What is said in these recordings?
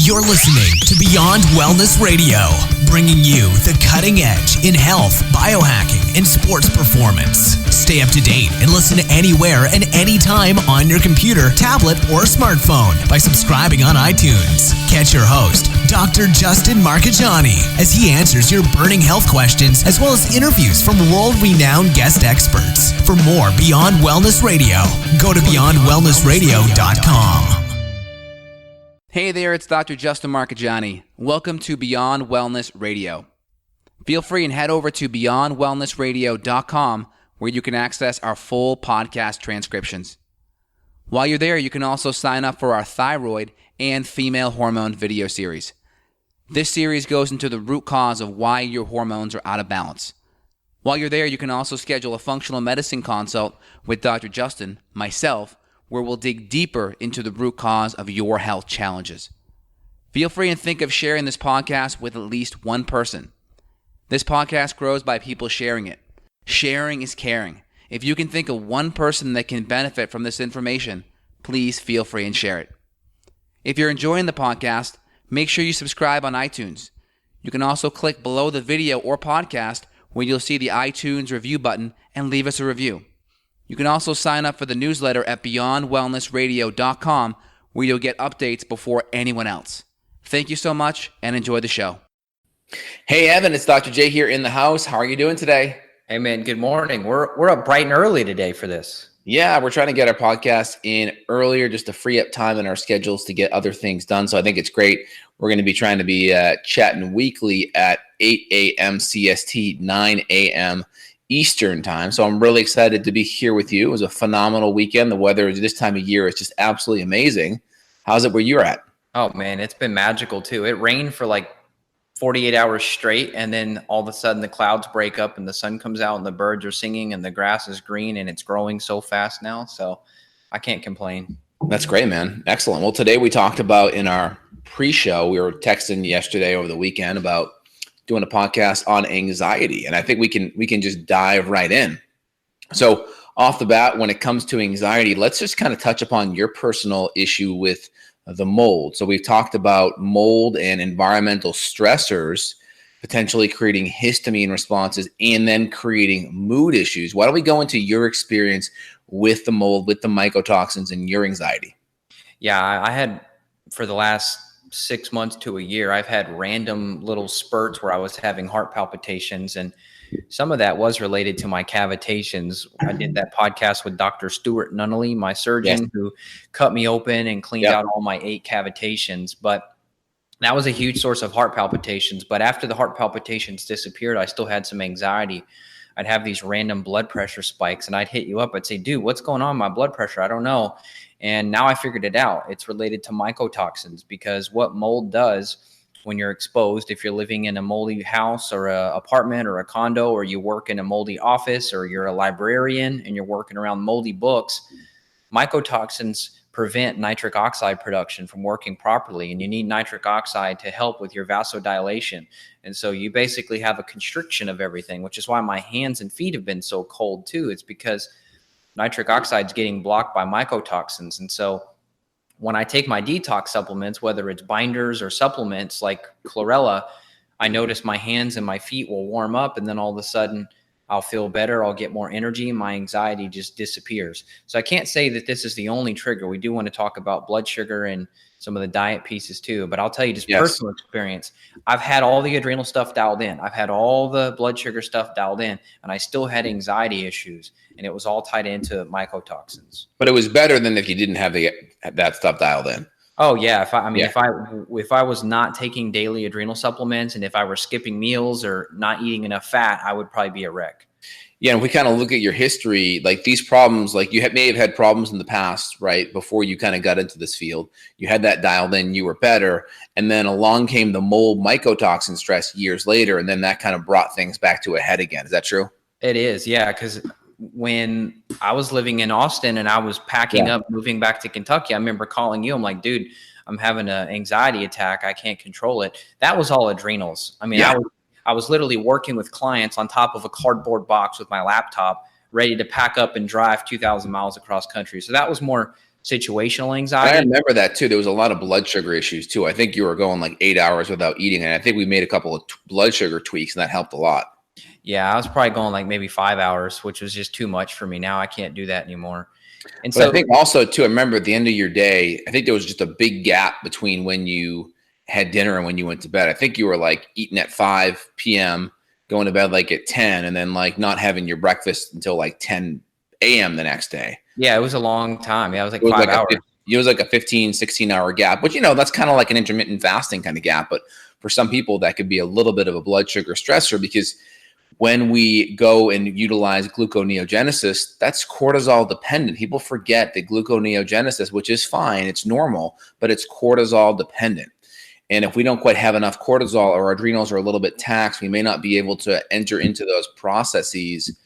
You're listening to Beyond Wellness Radio, bringing you the cutting edge in health, biohacking, and sports performance. Stay up to date and listen anywhere and anytime on your computer, tablet, or smartphone by subscribing on iTunes. Catch your host, Dr. Justin Marchegiani, as he answers your burning health questions as well as interviews from world-renowned guest experts. For more Beyond Wellness Radio, go to beyondwellnessradio.com. Hey there, it's Dr. Justin Marchegiani. Welcome to Beyond Wellness Radio. Feel free and head over to beyondwellnessradio.com where you can access our full podcast transcriptions. While you're there, you can also sign up for our thyroid and female hormone video series. This series goes into the root cause of why your hormones are out of balance. While you're there, you can also schedule a functional medicine consult with Dr. Justin, myself, where we'll dig deeper into the root cause of your health challenges. Feel free and think of sharing this podcast with at least one person. This podcast grows by people sharing it. Sharing is caring. If you can think of one person that can benefit from this information, please feel free and share it. If you're enjoying the podcast, make sure you subscribe on iTunes. You can also click below the video or podcast where you'll see the iTunes review button and leave us a review. You can also sign up for the newsletter at beyondwellnessradio.com where you'll get updates before anyone else. Thank you so much and enjoy the show. Hey, Evan, it's Dr. J here in the house. How are you doing today? Hey, man, good morning. We're up bright and early today for this. Yeah, we're trying to get our podcast in earlier just to free up time in our schedules to get other things done. So I think it's great. We're going to be trying to be chatting weekly at 8 a.m. CST, 9 a.m. Eastern time. So I'm really excited to be here with you. It was a phenomenal weekend. The weather this time of year is just absolutely amazing. How's it where you're at? Oh, man, it's been magical too. It rained for like 48 hours straight, and then all of a sudden the clouds break up and the sun comes out and the birds are singing and the grass is green and it's growing so fast now. So I can't complain. That's great, man. Excellent. Well, today we talked about in our pre-show, we were texting yesterday over the weekend about doing a podcast on anxiety. And I think we can just dive right in. So off the bat, when it comes to anxiety, let's just kind of touch upon your personal issue with the mold. So we've talked about mold and environmental stressors potentially creating histamine responses and then creating mood issues. Why don't we go into your experience with the mold, with the mycotoxins and your anxiety? Yeah, I had for the last 6 months to a year, I've had random little spurts where I was having heart palpitations, and some of that was related to my cavitations. I did that podcast with Dr. Stuart Nunnally, my surgeon, who cut me open and cleaned out all my 8 cavitations. But that was a huge source of heart palpitations. But after the heart palpitations disappeared, I still had some anxiety. I'd have these random blood pressure spikes, and I'd hit you up. I'd say, dude, what's going on with my blood pressure? I don't know. And now I figured it out. It's related to mycotoxins, because what mold does when you're exposed, if you're living in a moldy house or an apartment or a condo, or you work in a moldy office, or you're a librarian and you're working around moldy books, mycotoxins prevent nitric oxide production from working properly. And you need nitric oxide to help with your vasodilation. And so you basically have a constriction of everything, which is why my hands and feet have been so cold too. It's because nitric oxide is getting blocked by mycotoxins. And so when I take my detox supplements, whether it's binders or supplements like chlorella, I notice my hands and my feet will warm up, and then all of a sudden I'll feel better. I'll get more energy. My anxiety just disappears. So I can't say that this is the only trigger. We do want to talk about blood sugar and some of the diet pieces too, but I'll tell you just personal experience. I've had all the adrenal stuff dialed in. I've had all the blood sugar stuff dialed in, and I still had anxiety issues, and it was all tied into mycotoxins. But it was better than if you didn't have that stuff dialed in. Oh yeah. If I was not taking daily adrenal supplements, and if I were skipping meals or not eating enough fat, I would probably be a wreck. Yeah, and if we kind of look at your history, like these problems, like you may have had problems in the past, right? Before you kind of got into this field, you had that dialed in, you were better. And then along came the mold mycotoxin stress years later. And then that kind of brought things back to a head again. Is that true? It is. Yeah. Because when I was living in Austin and I was packing up, moving back to Kentucky, I remember calling you. I'm like, dude, I'm having an anxiety attack. I can't control it. That was all adrenals. I mean, I was literally working with clients on top of a cardboard box with my laptop, ready to pack up and drive 2,000 miles across country. So that was more situational I anxiety. remember that too. There was a lot of blood sugar issues too. I think you were going like 8 hours without eating, and I think we made a couple of blood sugar tweaks, and that helped a lot. Yeah, I was probably going like maybe 5 hours, which was just too much for me. Now I can't do that anymore. And But so I think also too, I remember at the end of your day, I think there was just a big gap between when you had dinner and when you went to bed. I think you were like eating at 5 p.m., going to bed like at 10, and then like not having your breakfast until like 10 a.m. the next day. yeah, it was a long time. Yeah, it was like It was 5 hours. it was like a 15, 16-hour gap, which, that's kind of like an intermittent fasting kind of gap. But for some people, that could be a little bit of a blood sugar stressor, because when we go and utilize gluconeogenesis, that's cortisol dependent. People forget that gluconeogenesis, which is fine, it's normal, but it's cortisol dependent. And if we don't quite have enough cortisol, or our adrenals are a little bit taxed, we may not be able to enter into those processes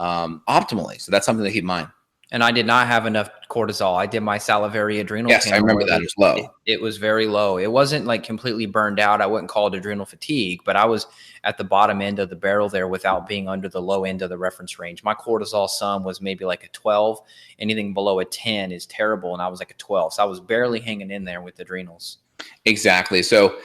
optimally. So that's something to keep in mind. And I did not have enough cortisol. I did my salivary adrenal Yes, I panel. remember that. It was low. It was very low. It wasn't like completely burned out. I wouldn't call it adrenal fatigue, but I was at the bottom end of the barrel there without being under the low end of the reference range. My cortisol sum was maybe like a 12. Anything below a 10 is terrible, and I was like a 12. So I was barely hanging in there with adrenals. Exactly. So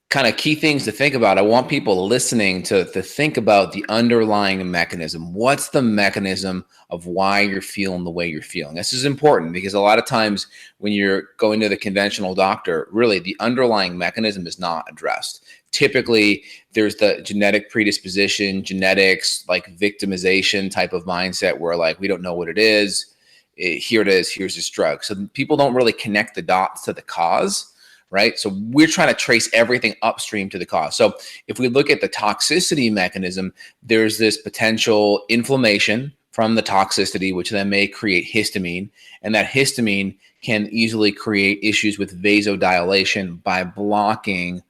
kind of key things to think about. I want people listening to think about the underlying mechanism. What's the mechanism of why you're feeling the way you're feeling? This is important, because a lot of times when you're going to the conventional doctor, really the underlying mechanism is not addressed. Typically, there's the genetic predisposition, genetics, like victimization type of mindset where like, we don't know what it is. Here it is. Here's this drug. So people don't really connect the dots to the cause. Right. So we're trying to trace everything upstream to the cause. So if we look at the toxicity mechanism, there's this potential inflammation from the toxicity, which then may create histamine. And that histamine can easily create issues with vasodilation by blocking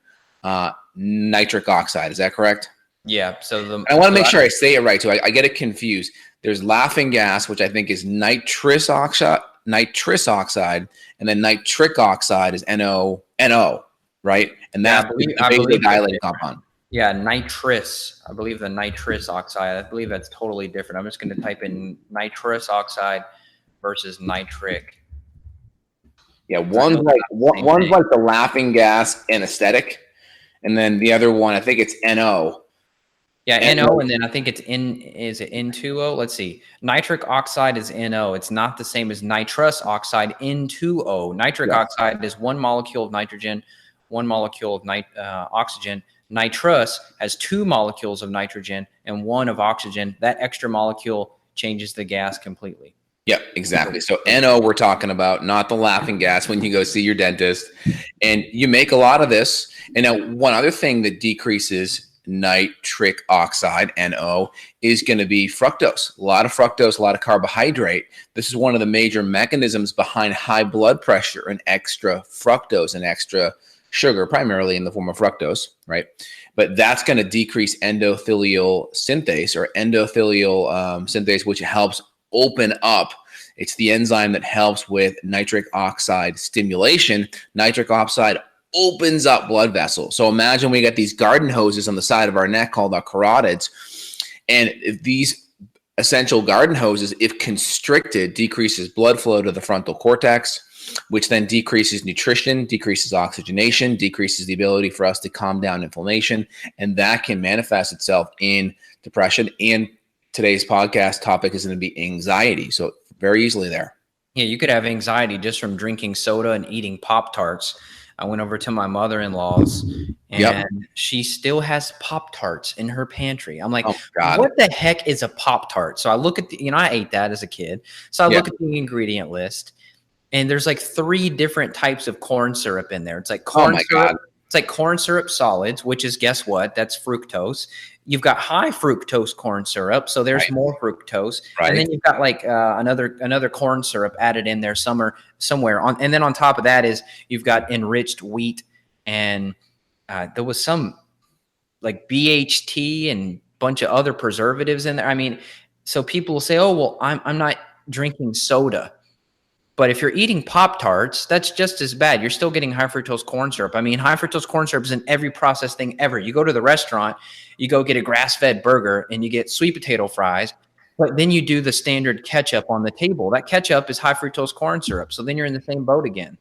nitric oxide. Is that correct? Yeah. So I want to make sure I say it right. So I get it confused. There's laughing gas, which I think is nitrous oxide, and then nitric oxide is NO, right? And that's the vasodilating compound. Yeah, nitrous. I believe the nitrous oxide. I believe that's totally different. I'm just going to type in nitrous oxide versus nitric. Yeah, one's like the laughing gas anesthetic, and then the other one, I think it's NO. Yeah, NO, and then I think it's is it N2O? Let's see. Nitric oxide is NO. It's not the same as nitrous oxide, N2O. Nitric oxide is one molecule of nitrogen, one molecule of oxygen. Nitrous has two molecules of nitrogen and one of oxygen. That extra molecule changes the gas completely. Yeah, exactly. So NO we're talking about, not the laughing gas when you go see your dentist. And you make a lot of this. And now one other thing that decreases nitric oxide, NO, is going to be fructose. A lot of fructose, a lot of carbohydrate. This is one of the major mechanisms behind high blood pressure and extra fructose and extra sugar, primarily in the form of fructose, right? But that's going to decrease endothelial synthase, which helps open up. It's the enzyme that helps with nitric oxide stimulation. Nitric oxide opens up blood vessels. So imagine we got these garden hoses on the side of our neck called our carotids. And if these essential garden hoses, if constricted, decreases blood flow to the frontal cortex, which then decreases nutrition, decreases oxygenation, decreases the ability for us to calm down inflammation. And that can manifest itself in depression. And today's podcast topic is going to be anxiety. So very easily there. Yeah, you could have anxiety just from drinking soda and eating Pop-Tarts. I went over to my mother-in-law's and she still has Pop-Tarts in her pantry. I'm like, what the heck is a Pop-Tart? So I look at I ate that as a kid. So I look at the ingredient list, and there's like 3 different types of corn syrup in there. It's like corn syrup. It's like corn syrup solids, which is, guess what? That's fructose. You've got high fructose corn syrup, so there's more fructose, and then you've got like another corn syrup added in there somewhere on, and then on top of that is you've got enriched wheat, and there was some like BHT and bunch of other preservatives in there. I mean, so people will say, "Oh, well, I'm not drinking soda." But if you're eating Pop-Tarts, that's just as bad. You're still getting high fructose corn syrup. I mean, high fructose corn syrup is in every processed thing ever. You go to the restaurant, you go get a grass-fed burger, and you get sweet potato fries. But then you do the standard ketchup on the table. That ketchup is high fructose corn syrup. So then you're in the same boat again.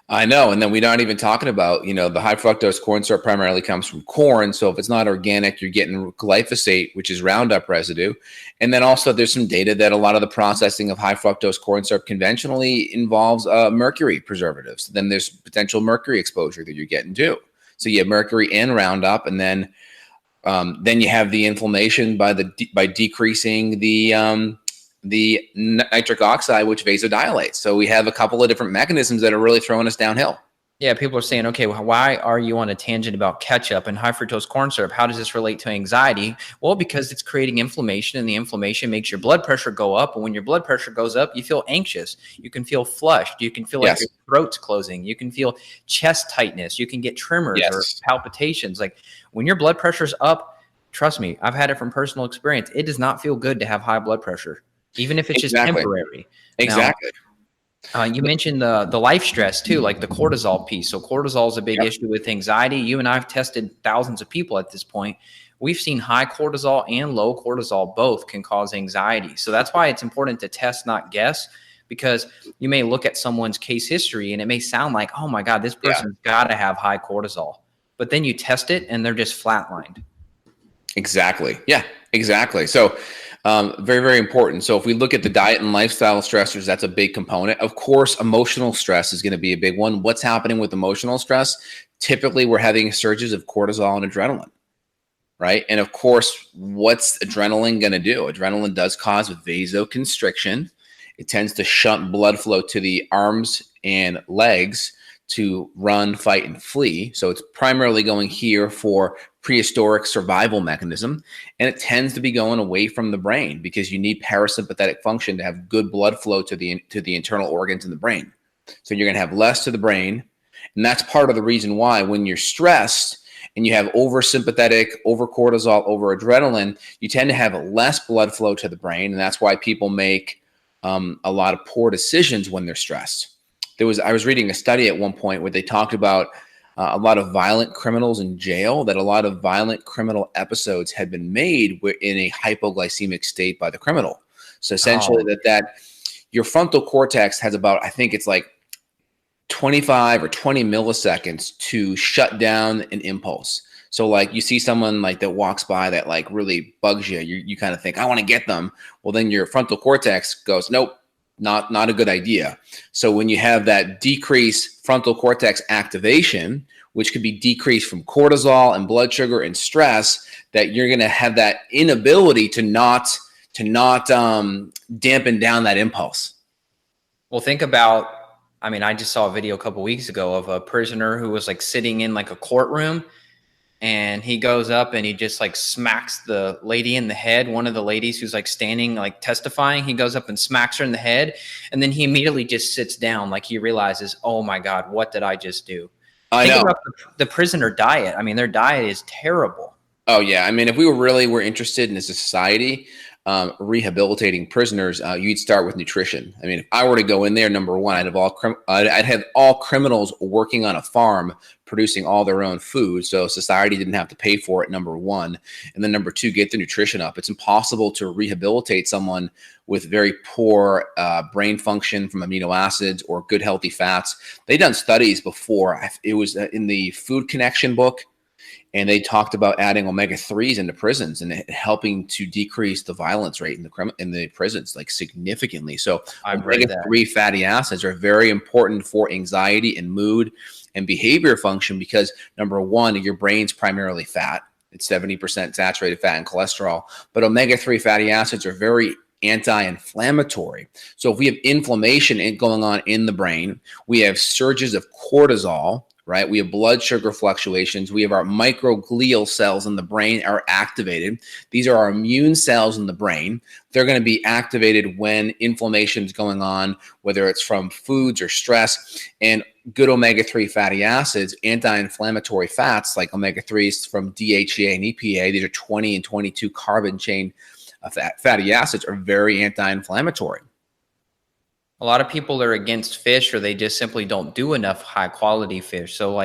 I know. And then we're not even talking about, the high fructose corn syrup primarily comes from corn. So if it's not organic, you're getting glyphosate, which is Roundup residue. And then also there's some data that a lot of the processing of high fructose corn syrup conventionally involves mercury preservatives. Then there's potential mercury exposure that you're getting too. So you have mercury and Roundup, and then you have the inflammation by decreasing the nitric oxide, which vasodilates. So we have a couple of different mechanisms that are really throwing us downhill. Yeah, people are saying, okay, well, why are you on a tangent about ketchup and high fructose corn syrup? How does this relate to anxiety? Well, because it's creating inflammation, and the inflammation makes your blood pressure go up. And when your blood pressure goes up, you feel anxious. You can feel flushed. You can feel like your throat's closing. You can feel chest tightness. You can get tremors or palpitations. Like when your blood pressure's up, trust me, I've had it from personal experience. It does not feel good to have high blood pressure, even if it's just temporary. Exactly. Now, you mentioned the life stress too, like the cortisol piece. So cortisol is a big issue with anxiety. You and I have tested thousands of people at this point. We've seen high cortisol and low cortisol both can cause anxiety. So that's why it's important to test, not guess, because you may look at someone's case history and it may sound like, oh my God, this person's got to have high cortisol. But then you test it and they're just flatlined. Exactly. Yeah, exactly. So very, very important. So if we look at the diet and lifestyle stressors, that's a big component. Of course, emotional stress is going to be a big one. What's happening with emotional stress? Typically, we're having surges of cortisol and adrenaline, right? And of course, what's adrenaline going to do? Adrenaline does cause vasoconstriction. It tends to shunt blood flow to the arms and legs to run, fight, and flee. So it's primarily going here for prehistoric survival mechanism, and it tends to be going away from the brain because you need parasympathetic function to have good blood flow to the internal organs in the brain. So you're going to have less to the brain, and that's part of the reason why when you're stressed and you have oversympathetic, over cortisol, over adrenaline, you tend to have less blood flow to the brain, and that's why people make a lot of poor decisions when they're stressed. I was reading a study at one point where they talked about a lot of violent criminals in jail, that a lot of violent criminal episodes had been made in a hypoglycemic state by the criminal. So essentially that your frontal cortex has about, I think it's like 25 or 20 milliseconds to shut down an impulse. So like you see someone like that walks by that like really bugs you, you kind of think, I want to get them. Well, then your frontal cortex goes, nope. Not a good idea. So when you have that decreased frontal cortex activation, which could be decreased from cortisol and blood sugar and stress, that you're going to have that inability to not dampen down that impulse. Well, think about, I just saw a video a couple weeks ago of a prisoner who was like sitting in like a courtroom, and he goes up and he just like smacks the lady in the head. One of the ladies who's like standing, like testifying, he goes up and smacks her in the head. And then he immediately just sits down. Like he realizes, oh my God, what did I just do? Think about the prisoner diet. Their diet is terrible. Oh yeah. If we were interested in as a society, rehabilitating prisoners, you'd start with nutrition. If I were to go in there, number one, I'd have all criminals working on a farm producing all their own food, so society didn't have to pay for it, number one. And then number two, get the nutrition up. It's impossible to rehabilitate someone with very poor brain function from amino acids or good healthy fats. They've done studies before. It was in the Food Connection book, and they talked about adding omega-3s into prisons and helping to decrease the violence rate in the prisons, like significantly. So omega-3 fatty acids are very important for anxiety and mood and behavior function because, number one, your brain's primarily fat. It's 70% saturated fat and cholesterol. But omega-3 fatty acids are very anti-inflammatory. So if we have inflammation going on in the brain, we have surges of cortisol, right? We have blood sugar fluctuations. We have our microglial cells in the brain are activated. These are our immune cells in the brain. They're going to be activated when inflammation is going on, whether it's from foods or stress. And good omega-3 fatty acids, anti-inflammatory fats like omega-3s from DHEA and EPA, these are 20 and 22 carbon chain fatty acids, are very anti-inflammatory. A lot of people are against fish, or they just simply don't do enough high quality fish. So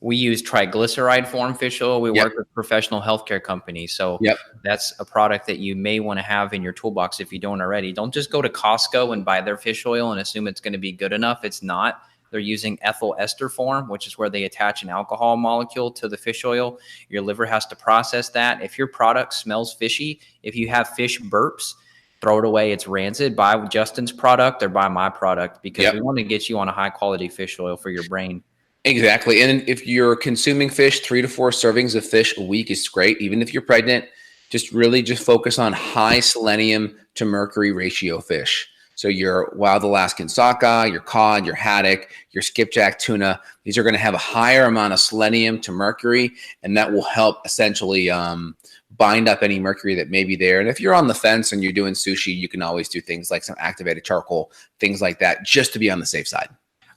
we use triglyceride form fish oil. We Yep. work with professional healthcare companies. So Yep. that's a product that you may want to have in your toolbox if you don't already. Don't just go to Costco and buy their fish oil and assume it's going to be good enough. It's not. They're using ethyl ester form, which is where they attach an alcohol molecule to the fish oil. Your liver has to process that. If your product smells fishy, if you have fish burps, throw it away. It's rancid. Buy Justin's product or buy my product, because we want to get you on a high quality fish oil for your brain. Exactly. And if you're consuming fish, 3 to 4 servings of fish a week is great. Even if you're pregnant, just focus on high selenium to mercury ratio fish. So your wild Alaskan sockeye, your cod, your haddock, your skipjack tuna, these are going to have a higher amount of selenium to mercury, and that will help essentially bind up any mercury that may be there. And if you're on the fence and you're doing sushi, you can always do things like some activated charcoal, things like that, just to be on the safe side.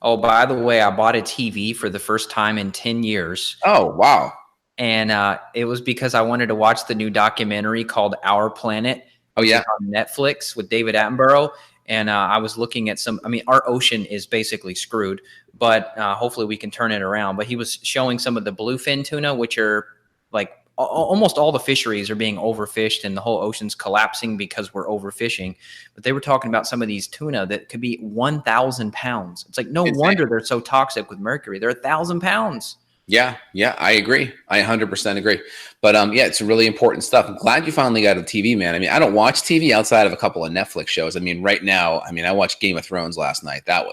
Oh, by the way, I bought a TV for the first time in 10 years. Oh, wow. And it was because I wanted to watch the new documentary called Our Planet. Oh, yeah. On Netflix with David Attenborough. And I was looking at our ocean is basically screwed, but hopefully we can turn it around. But he was showing some of the bluefin tuna, which are like almost all the fisheries are being overfished and the whole ocean's collapsing because we're overfishing. But they were talking about some of these tuna that could be 1,000 pounds. It's like, no wonder they're so toxic with mercury. They're 1,000 pounds. Yeah, I agree. I 100% agree. But it's really important stuff. I'm glad you finally got a TV, man. I mean, I don't watch TV outside of a couple of Netflix shows. I mean, right now, I watched Game of Thrones last night. That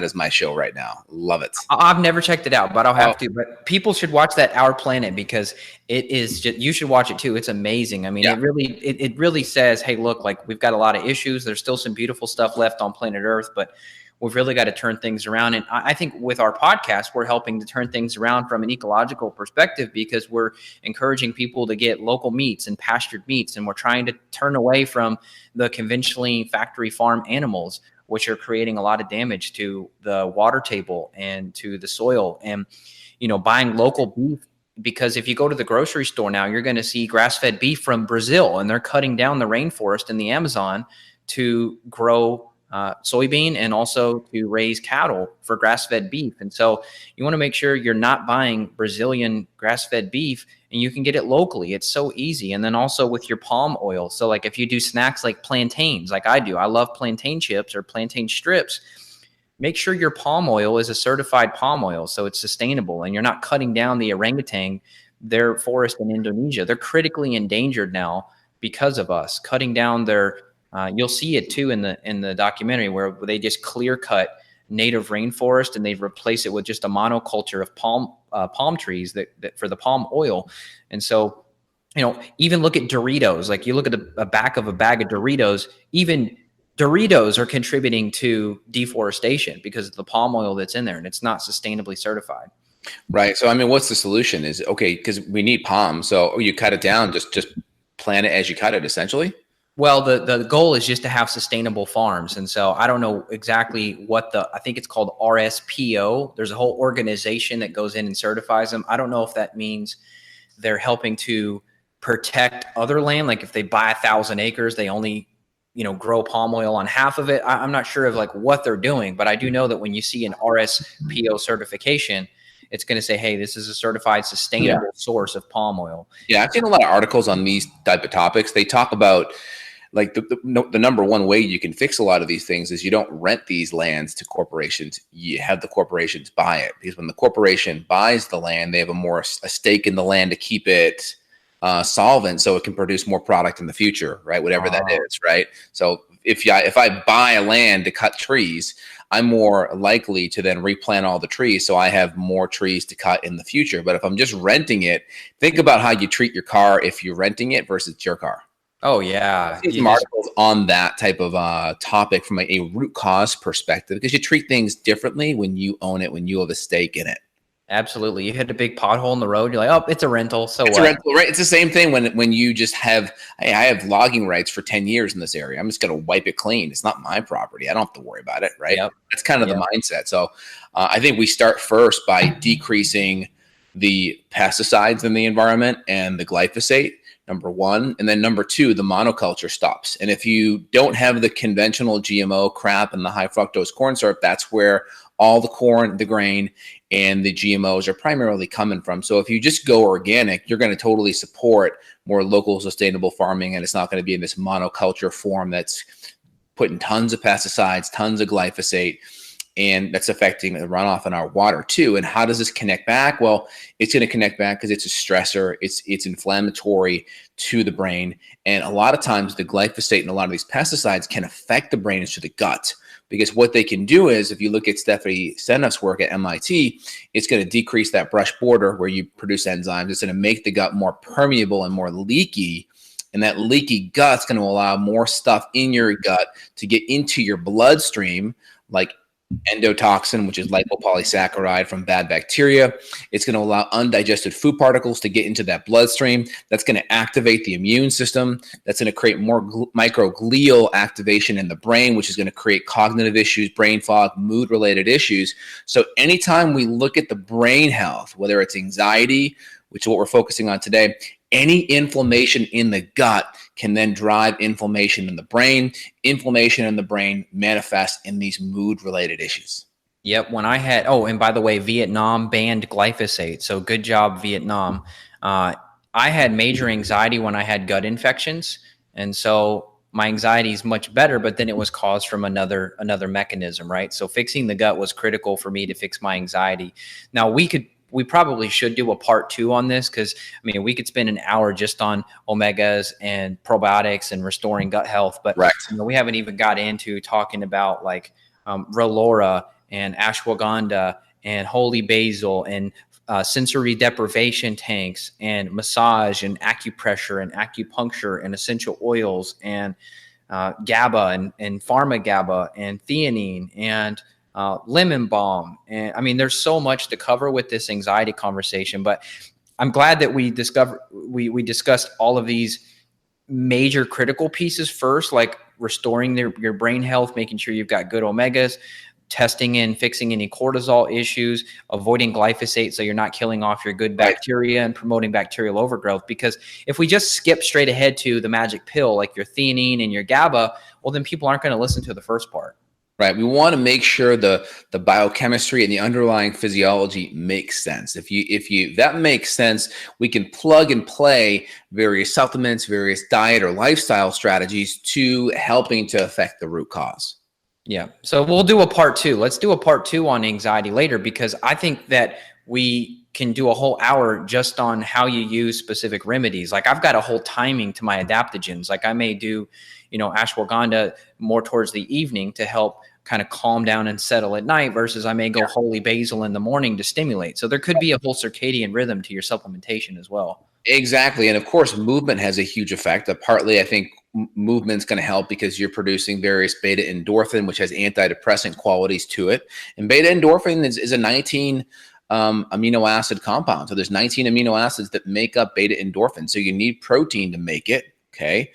is my show right now. Love it. I've never checked it out, but I'll have to. But people should watch that Our Planet, because it is just, you should watch it too. It's amazing. I mean, it really says, hey, look, like, we've got a lot of issues. There's still some beautiful stuff left on planet Earth, but we've really got to turn things around. And I think with our podcast, we're helping to turn things around from an ecological perspective, because we're encouraging people to get local meats and pastured meats. And we're trying to turn away from the conventionally factory farm animals, which are creating a lot of damage to the water table and to the soil. And, buying local beef, because if you go to the grocery store now, you're going to see grass-fed beef from Brazil, and they're cutting down the rainforest in the Amazon to grow soybean and also to raise cattle for grass-fed beef. And so you want to make sure you're not buying Brazilian grass-fed beef, and you can get it locally. It's so easy. And then also with your palm oil. So like if you do snacks like plantains, like I do, I love plantain chips or plantain strips. Make sure your palm oil is a certified palm oil, so it's sustainable, and you're not cutting down the orangutan, their forest in Indonesia. They're critically endangered now because of us cutting down their you'll see it too in the documentary, where they just clear cut native rainforest and they replace it with just a monoculture of palm trees that for the palm oil. And so, even look at Doritos. Like, you look at the back of a bag of Doritos, even Doritos are contributing to deforestation because of the palm oil that's in there, and it's not sustainably certified. Right. So, what's the solution? Is okay, because we need palm. So you cut it down, just plant it as you cut it, essentially. Well, the goal is just to have sustainable farms. And so I don't know exactly what I think it's called RSPO. There's a whole organization that goes in and certifies them. I don't know if that means they're helping to protect other land. Like if they buy 1,000 acres, they only, grow palm oil on half of it. I'm not sure of like what they're doing, but I do know that when you see an RSPO certification, it's going to say, hey, this is a certified sustainable source of palm oil. Yeah, I've seen a lot of articles on these type of topics. They talk about like the number one way you can fix a lot of these things is you don't rent these lands to corporations. You have the corporations buy it, because when the corporation buys the land, they have a stake in the land to keep it solvent, so it can produce more product in the future, right? Whatever that is, right? So if I buy a land to cut trees, I'm more likely to then replant all the trees, so I have more trees to cut in the future. But if I'm just renting it, think about how you treat your car if you're renting it versus your car. Oh, yeah. I've seen some articles on that type of topic from a root cause perspective, because you treat things differently when you own it, when you have a stake in it. Absolutely. You hit a big pothole in the road, you're like, oh, it's a rental. So it's a rental, right? It's the same thing when you just have, hey, I have logging rights for 10 years in this area. I'm just going to wipe it clean. It's not my property. I don't have to worry about it, right? Yep. That's kind of the mindset. So I think we start first by decreasing the pesticides in the environment and the glyphosate, number one. And then number two, the monoculture stops. And if you don't have the conventional GMO crap and the high fructose corn syrup, that's where all the corn, the grain, and the GMOs are primarily coming from. So if you just go organic, you're going to totally support more local sustainable farming, and it's not going to be in this monoculture form that's putting tons of pesticides, tons of glyphosate, and that's affecting the runoff in our water too. And how does this connect back? Well, it's going to connect back because it's a stressor. It's inflammatory to the brain. And a lot of times the glyphosate and a lot of these pesticides can affect the brain into the gut. Because what they can do is, if you look at Stephanie Seneff's work at MIT, it's going to decrease that brush border where you produce enzymes. It's going to make the gut more permeable and more leaky. And that leaky gut's going to allow more stuff in your gut to get into your bloodstream, like endotoxin, which is lipopolysaccharide from bad bacteria. It's going to allow undigested food particles to get into that bloodstream. That's going to activate the immune system. That's going to create more microglial activation in the brain, which is going to create cognitive issues, brain fog, mood-related issues. So anytime we look at the brain health, whether it's anxiety, which is what we're focusing on today, any inflammation in the gut can then drive inflammation in the brain. Inflammation in the brain manifests in these mood-related issues. Yep. When I had, and by the way, Vietnam banned glyphosate. So good job, Vietnam. I had major anxiety when I had gut infections. And so my anxiety is much better, but then it was caused from another mechanism, right? So fixing the gut was critical for me to fix my anxiety. Now we probably should do a part 2 on this, because we could spend an hour just on omegas and probiotics and restoring gut health, but we haven't even got into talking about like Relora and ashwagandha and holy basil and sensory deprivation tanks and massage and acupressure and acupuncture and essential oils and GABA and pharma GABA and theanine and lemon balm. And there's so much to cover with this anxiety conversation, but I'm glad that we discussed all of these major critical pieces first, like restoring your brain health, making sure you've got good omegas, testing and fixing any cortisol issues, avoiding glyphosate so you're not killing off your good bacteria and promoting bacterial overgrowth. Because if we just skip straight ahead to the magic pill, like your theanine and your GABA, well, then people aren't going to listen to the first part. Right. We want to make sure the biochemistry and the underlying physiology makes sense. If that makes sense, we can plug and play various supplements, various diet or lifestyle strategies to helping to affect the root cause. Yeah. So we'll do a part 2. Let's do a part 2 on anxiety later, because I think that we can do a whole hour just on how you use specific remedies. Like I've got a whole timing to my adaptogens. Like I may do, ashwagandha more towards the evening to help kind of calm down and settle at night, versus I may go holy basil in the morning to stimulate. So there could be a whole circadian rhythm to your supplementation as well. Exactly. And of course, movement has a huge effect. Partly, I think movement's going to help because you're producing various beta endorphin, which has antidepressant qualities to it. And beta endorphin is a 19 amino acid compound. So there's 19 amino acids that make up beta endorphin. So you need protein to make it. Okay.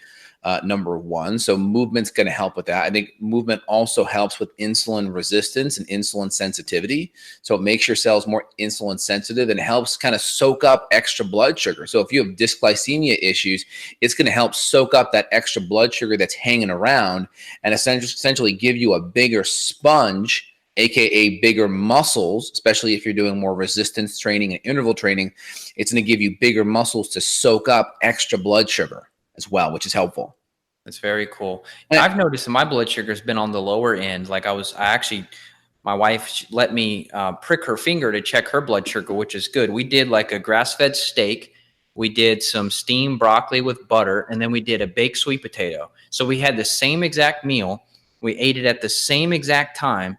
Number one. So movement's going to help with that. I think movement also helps with insulin resistance and insulin sensitivity. So it makes your cells more insulin sensitive and helps kind of soak up extra blood sugar. So if you have dysglycemia issues, it's going to help soak up that extra blood sugar that's hanging around and essentially give you a bigger sponge, AKA bigger muscles, especially if you're doing more resistance training and interval training. It's going to give you bigger muscles to soak up extra blood sugar as well, which is helpful. That's very cool. And I've noticed that my blood sugar has been on the lower end. Like my wife let me prick her finger to check her blood sugar, which is good. We did like a grass-fed steak. We did some steamed broccoli with butter, and then we did a baked sweet potato. So we had the same exact meal. We ate it at the same exact time.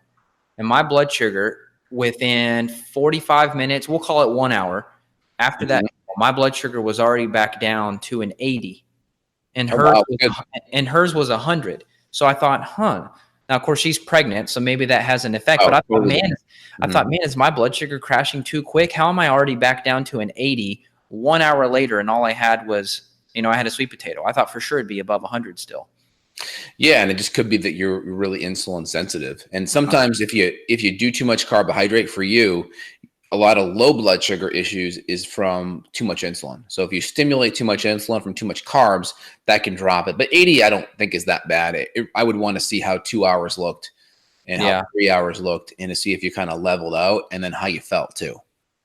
And my blood sugar within 45 minutes, we'll call it 1 hour. After that, my blood sugar was already back down to an 80. And hers was 100. So I thought, Now, of course, she's pregnant, so maybe that has an effect. But I thought, man, is my blood sugar crashing too quick? How am I already back down to an 80 1 hour later? And all I had was, I had a sweet potato. I thought for sure it'd be above 100 still. Yeah, and it just could be that you're really insulin sensitive. And sometimes if you do too much carbohydrate, for you, a lot of low blood sugar issues is from too much insulin. So if you stimulate too much insulin from too much carbs, that can drop it. But 80, I don't think is that bad. I would want to see how 2 hours looked and how 3 hours looked, and to see if you kind of leveled out, and then how you felt too.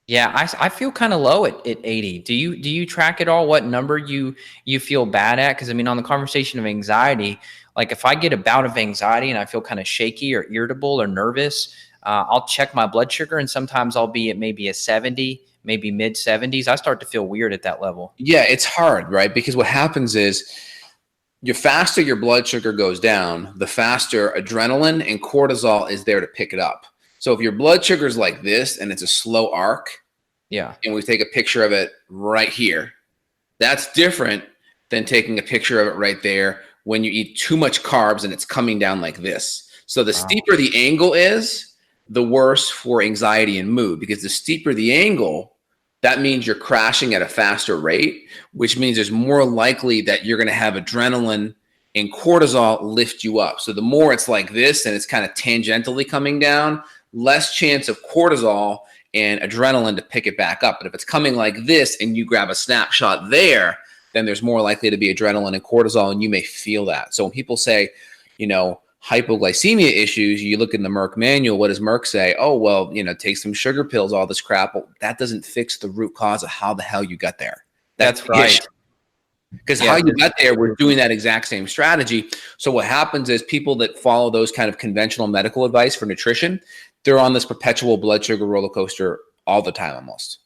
Yeah, I feel kind of low at 80. Do you track at all what number you feel bad at? Because I mean, on the conversation of anxiety, like if I get a bout of anxiety and I feel kind of shaky or irritable or nervous, I'll check my blood sugar, and sometimes I'll be at maybe a 70, maybe mid 70s. I start to feel weird at that level. Yeah, it's hard, right? Because what happens is, the faster your blood sugar goes down, the faster adrenaline and cortisol is there to pick it up. So if your blood sugar is like this and it's a slow arc, yeah, and we take a picture of it right here, that's different than taking a picture of it right there when you eat too much carbs and it's coming down like this. So the steeper the angle is, the worse for anxiety and mood, because the steeper the angle, that means you're crashing at a faster rate, which means there's more likely that you're going to have adrenaline and cortisol lift you up. So the more it's like this and it's kind of tangentially coming down, less chance of cortisol and adrenaline to pick it back up. But if it's coming like this and you grab a snapshot there, then there's more likely to be adrenaline and cortisol, and you may feel that. So when people say, hypoglycemia issues, you look in the Merck manual, what does Merck say? Oh, well, take some sugar pills, all this crap. Well, that doesn't fix the root cause of how the hell you got there. That's right. Because how you got there, we're doing that exact same strategy. So what happens is people that follow those kind of conventional medical advice for nutrition, they're on this perpetual blood sugar roller coaster all the time almost.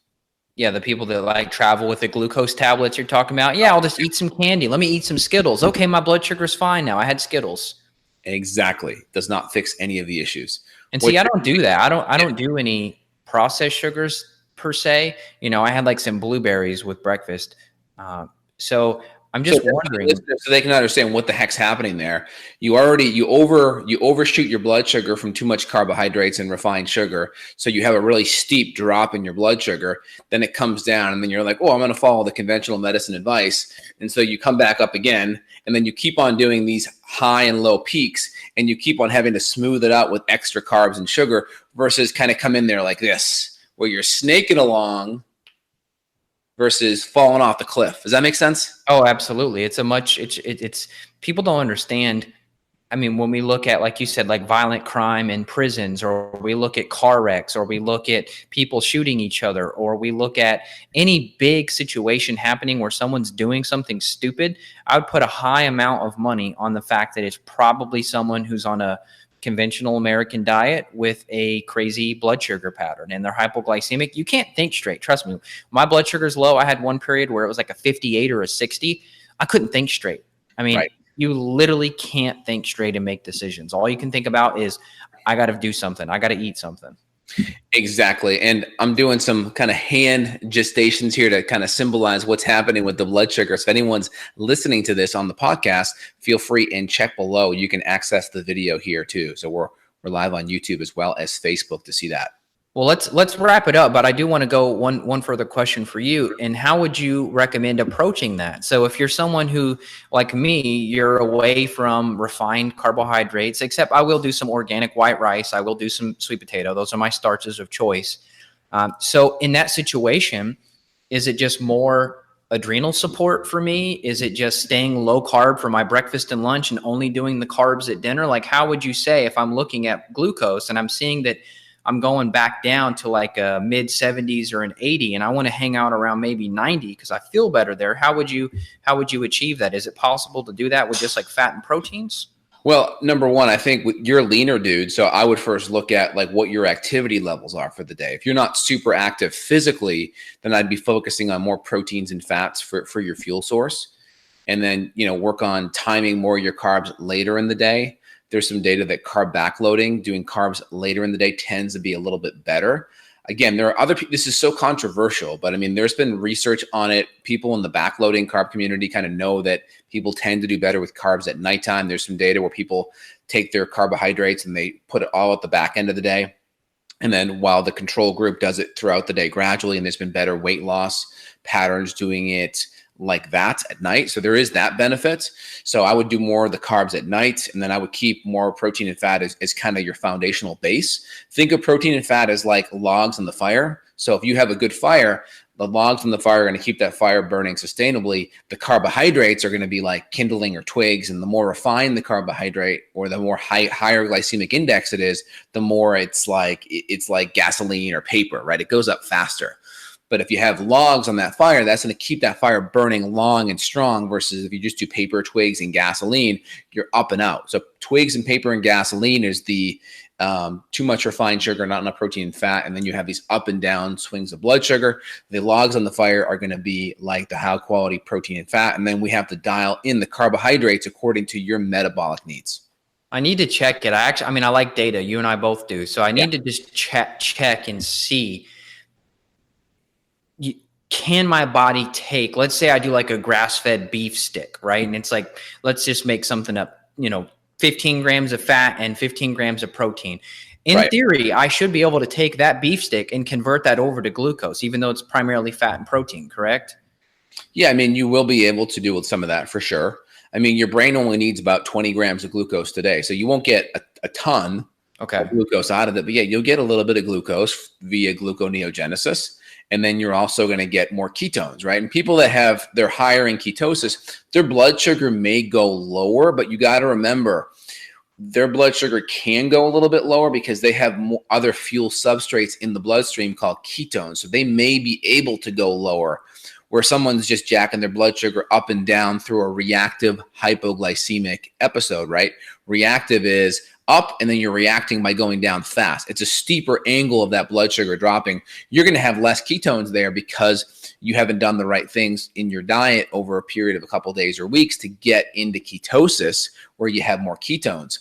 Yeah, the people that like travel with the glucose tablets you're talking about. Yeah, I'll just eat some candy. Let me eat some Skittles. Okay, my blood sugar's fine now. I had Skittles. Exactly. Does not fix any of the issues. And see, I don't do that. I don't do any processed sugars per se. I had like some blueberries with breakfast. So I'm just wondering, so they can understand what the heck's happening there. You overshoot your blood sugar from too much carbohydrates and refined sugar. So you have a really steep drop in your blood sugar. Then it comes down, and then you're like, oh, I'm going to follow the conventional medicine advice. And so you come back up again, and then you keep on doing these high and low peaks, and you keep on having to smooth it out with extra carbs and sugar versus kind of come in there like this, where you're snaking along versus falling off the cliff. Does that make sense? Oh, absolutely. It's people don't understand. I mean, when we look at, like you said, like violent crime in prisons, or we look at car wrecks, or we look at people shooting each other, or we look at any big situation happening where someone's doing something stupid, I would put a high amount of money on the fact that it's probably someone who's on a conventional American diet with a crazy blood sugar pattern, and they're hypoglycemic. You can't think straight. Trust me. My blood sugar's low. I had one period where it was like a 58 or a 60. I couldn't think straight. I mean, You literally can't think straight and make decisions. All you can think about is, I got to do something. I got to eat something. Exactly. And I'm doing some kind of hand gestations here to kind of symbolize what's happening with the blood sugar. So if anyone's listening to this on the podcast, feel free and check below. You can access the video here too. So we're live on YouTube as well as Facebook to see that. Well, let's wrap it up, but I do want to go one further question for you. And how would you recommend approaching that? So if you're someone who, like me, you're away from refined carbohydrates, except I will do some organic white rice. I will do some sweet potato. Those are my starches of choice. So in that situation, is it just more adrenal support for me? Is it just staying low carb for my breakfast and lunch and only doing the carbs at dinner? Like, how would you say, if I'm looking at glucose and I'm seeing that I'm going back down to like a mid 70s or an 80, and I want to hang out around maybe 90 because I feel better there. How would you achieve that? Is it possible to do that with just like fat and proteins? Well, number one, I think you're a leaner dude. So I would first look at like what your activity levels are for the day. If you're not super active physically, then I'd be focusing on more proteins and fats for your fuel source. And then, work on timing more of your carbs later in the day. There's some data that carb backloading, doing carbs later in the day, tends to be a little bit better. Again, there are other people, this is so controversial, but I mean, there's been research on it. People in the backloading carb community kind of know that people tend to do better with carbs at nighttime. There's some data where people take their carbohydrates and they put it all at the back end of the day. And then while the control group does it throughout the day gradually, and there's been better weight loss patterns doing it like that at night. So there is that benefit. So I would do more of the carbs at night, and then I would keep more protein and fat as kind of your foundational base. Think of protein and fat as like logs on the fire. So if you have a good fire, the logs on the fire are going to keep that fire burning sustainably. The carbohydrates are going to be like kindling or twigs, and the more refined the carbohydrate or the more higher glycemic index it is, the more it's like gasoline or paper, right? It goes up faster. But if you have logs on that fire, that's going to keep that fire burning long and strong, versus if you just do paper, twigs, and gasoline, you're up and out. So twigs and paper and gasoline is the too much refined sugar, not enough protein and fat, and then you have these up and down swings of blood sugar. The logs on the fire are going to be like the high quality protein and fat, and then we have to dial in the carbohydrates according to your metabolic needs. I need to check it. I like data. You and I both do. So I need to just check and see. Can my body take, let's say I do like a grass-fed beef stick, right? And it's like, let's just make something up, 15 grams of fat and 15 grams of protein. In theory, I should be able to take that beef stick and convert that over to glucose, even though it's primarily fat and protein, correct? Yeah, you will be able to do with some of that for sure. Your brain only needs about 20 grams of glucose today. So you won't get a ton of glucose out of it. But yeah, you'll get a little bit of glucose via gluconeogenesis. And then you're also going to get more ketones, right? And people that they're higher in ketosis, their blood sugar may go lower, but you got to remember their blood sugar can go a little bit lower because they have other fuel substrates in the bloodstream called ketones. So they may be able to go lower, where someone's just jacking their blood sugar up and down through a reactive hypoglycemic episode, right? Reactive is up, and then you're reacting by going down fast. It's a steeper angle of that blood sugar dropping. You're going to have less ketones there because you haven't done the right things in your diet over a period of a couple of days or weeks to get into ketosis, where you have more ketones.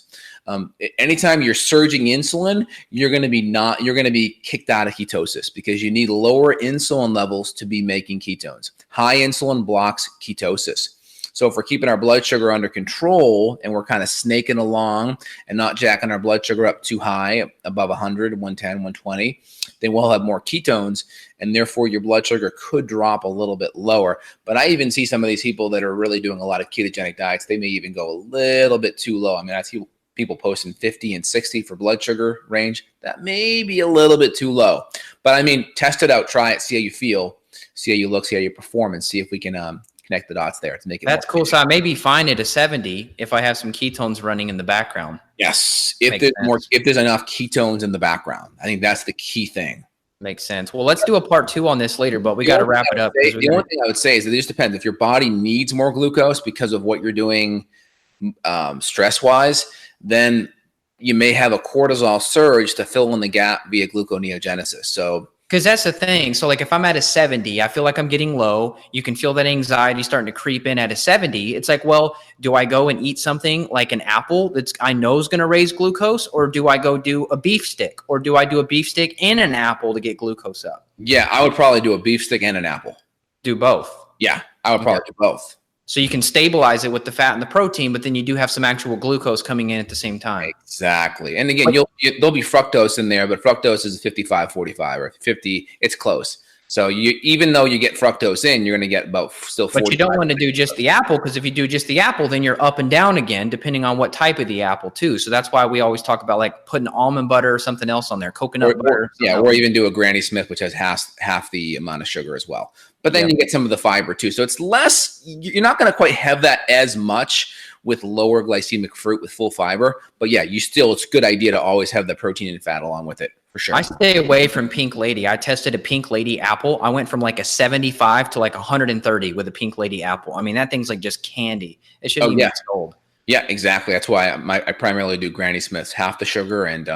Anytime you're surging insulin, you're going to be kicked out of ketosis because you need lower insulin levels to be making ketones. High insulin blocks ketosis. So if we're keeping our blood sugar under control and we're kind of snaking along and not jacking our blood sugar up too high, above 100, 110, 120, then we'll have more ketones, and therefore your blood sugar could drop a little bit lower. But I even see some of these people that are really doing a lot of ketogenic diets, they may even go a little bit too low. I see people posting 50 and 60 for blood sugar range. That may be a little bit too low. But test it out, try it, see how you feel, see how you look, see how you perform, and see if we can connect the dots there to make it. That's cool. So I may be fine at a 70 if I have some ketones running in the background. Yes, if there's enough ketones in the background. I think that's the key thing. Makes sense. Well, let's do a part 2 on this later, but we got to wrap it up. The only thing I would say is that it just depends. If your body needs more glucose because of what you're doing stress-wise, then you may have a cortisol surge to fill in the gap via gluconeogenesis. So, because that's the thing. So like if I'm at a 70, I feel like I'm getting low. You can feel that anxiety starting to creep in at a 70. It's like, well, do I go and eat something like an apple that's I know is going to raise glucose, or do I go do a beef stick, or do I do a beef stick and an apple to get glucose up? Yeah, I would probably do a beef stick and an apple. Do both. Yeah, I would probably do both. So you can stabilize it with the fat and the protein, but then you do have some actual glucose coming in at the same time. Exactly. And again, there'll be fructose in there, but fructose is 55-45 or 50. It's close. So even though you get fructose in, you're going to get about still 40. But you don't want to do just the apple, because if you do just the apple, then you're up and down again, depending on what type of the apple too. So that's why we always talk about like putting almond butter or something else on there, coconut butter. Or even do a Granny Smith, which has half the amount of sugar as well. But then you get some of the fiber too. So it's less, you're not going to quite have that as much with lower glycemic fruit with full fiber. But yeah, it's a good idea to always have the protein and fat along with it, for sure. I stay away from Pink Lady. I tested a Pink Lady apple. I went from like a 75 to like 130 with a Pink Lady apple. That thing's like just candy. It shouldn't even be sold. Yeah, exactly. That's why I primarily do Granny Smiths, half the sugar, and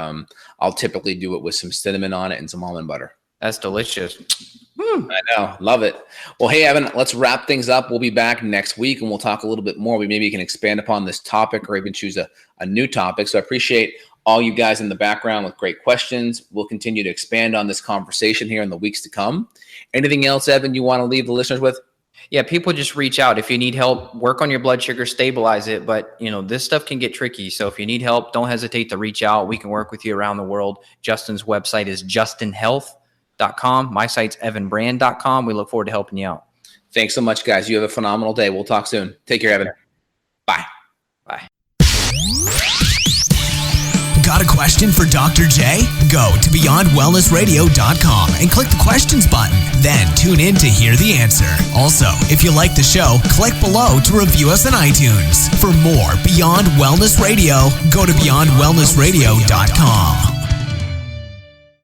I'll typically do it with some cinnamon on it and some almond butter. That's delicious. I know. Love it. Well, hey, Evan, let's wrap things up. We'll be back next week and we'll talk a little bit more. Maybe you can expand upon this topic or even choose a new topic. So I appreciate all you guys in the background with great questions. We'll continue to expand on this conversation here in the weeks to come. Anything else, Evan, you want to leave the listeners with? Yeah, people just reach out. If you need help, work on your blood sugar, stabilize it. But, this stuff can get tricky. So if you need help, don't hesitate to reach out. We can work with you around the world. Justin's website is justinhealth.com. My site's evanbrand.com. We look forward to helping you out. Thanks so much, guys. You have a phenomenal day. We'll talk soon. Take care, Evan. Bye. Bye. Got a question for Dr. J? Go to beyondwellnessradio.com and click the questions button. Then tune in to hear the answer. Also, if you like the show, click below to review us on iTunes. For more Beyond Wellness Radio, go to beyondwellnessradio.com.